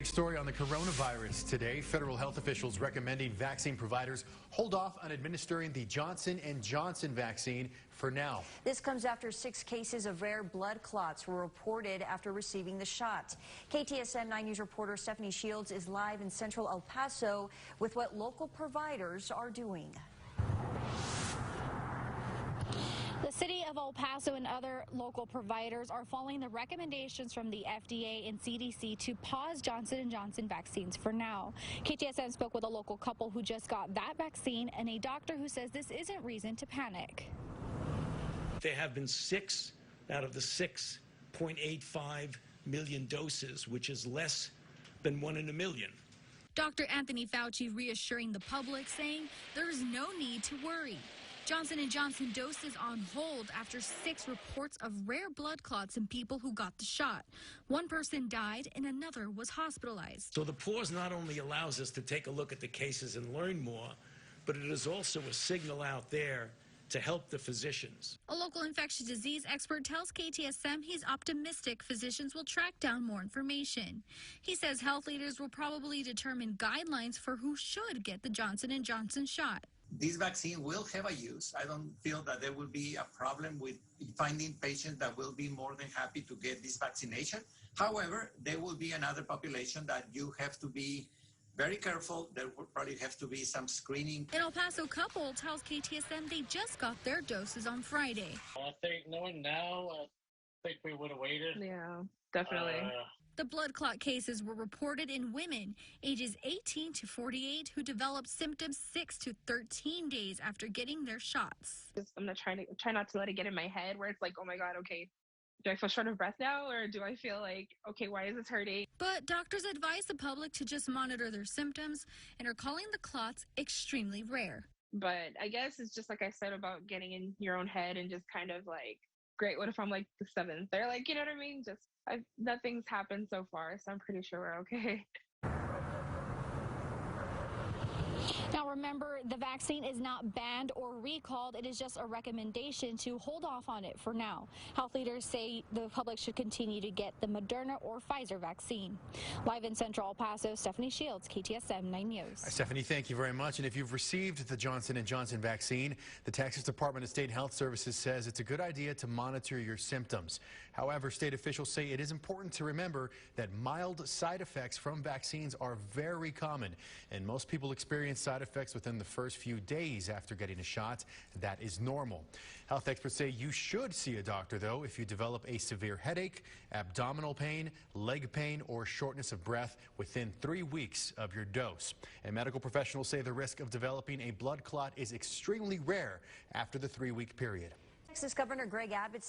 Big story on the coronavirus today. Federal health officials recommending vaccine providers hold off on administering the Johnson & Johnson vaccine for now. This comes after 6 cases of rare blood clots were reported after receiving the shot. KTSM 9 News reporter Stephanie Shields is live in central El Paso with what local providers are doing. The city of El Paso and other local providers are following the recommendations from the FDA and CDC to pause Johnson & Johnson vaccines for now. KTSM spoke with a local couple who just got that vaccine and a doctor who says this isn't reason to panic. There have been 6 out of the 6.85 million doses, which is less than 1 in a million. Dr. Anthony Fauci reassuring the public, saying there is no need to worry. Johnson & Johnson doses on hold after 6 reports of rare blood clots in people who got the shot. 1 person died and another was hospitalized. So the pause not only allows us to take a look at the cases and learn more, but it is also a signal out there to help the physicians. A local infectious disease expert tells KTSM he's optimistic physicians will track down more information. He says health leaders will probably determine guidelines for who should get the Johnson & Johnson shot. This vaccine will have a use. I don't feel that there will be a problem with finding patients that will be more than happy to get this vaccination. However, there will be another population that you have to be very careful. There will probably have to be some screening. An El Paso couple tells KTSM they just got their doses on Friday. I think knowing now, I think we would have waited. Yeah, definitely. The blood clot cases were reported in women ages 18 to 48 who developed symptoms 6 to 13 days after getting their shots. I'm not try not to let it get in my head where it's like, oh my God, okay, do I feel short of breath now, or do I feel like, okay, why is this hurting? But doctors advise the public to just monitor their symptoms and are calling the clots extremely rare. But I guess it's just like I said about getting in your own head and just kind of like, great, what if I'm like the 7th? They're like, you know what I mean? Just nothing's happened so far, so I'm pretty sure we're okay. Now remember, the vaccine is not banned or recalled. It is just a recommendation to hold off on it for now. Health leaders say the public should continue to get the Moderna or Pfizer vaccine. Live in Central El Paso, Stephanie Shields, KTSM 9 News. Stephanie, thank you very much. And if you've received the Johnson & Johnson vaccine, the Texas Department of State Health Services says it's a good idea to monitor your symptoms. However, state officials say it is important to remember that mild side effects from vaccines are very common, and most people experience side effects within the first few days after getting a shot. That is normal. Health experts say you should see a doctor, though, if you develop a severe headache, abdominal pain, leg pain, or shortness of breath within 3 weeks of your dose. And medical professionals say the risk of developing a blood clot is extremely rare after the 3-week period. Texas Governor Greg Abbott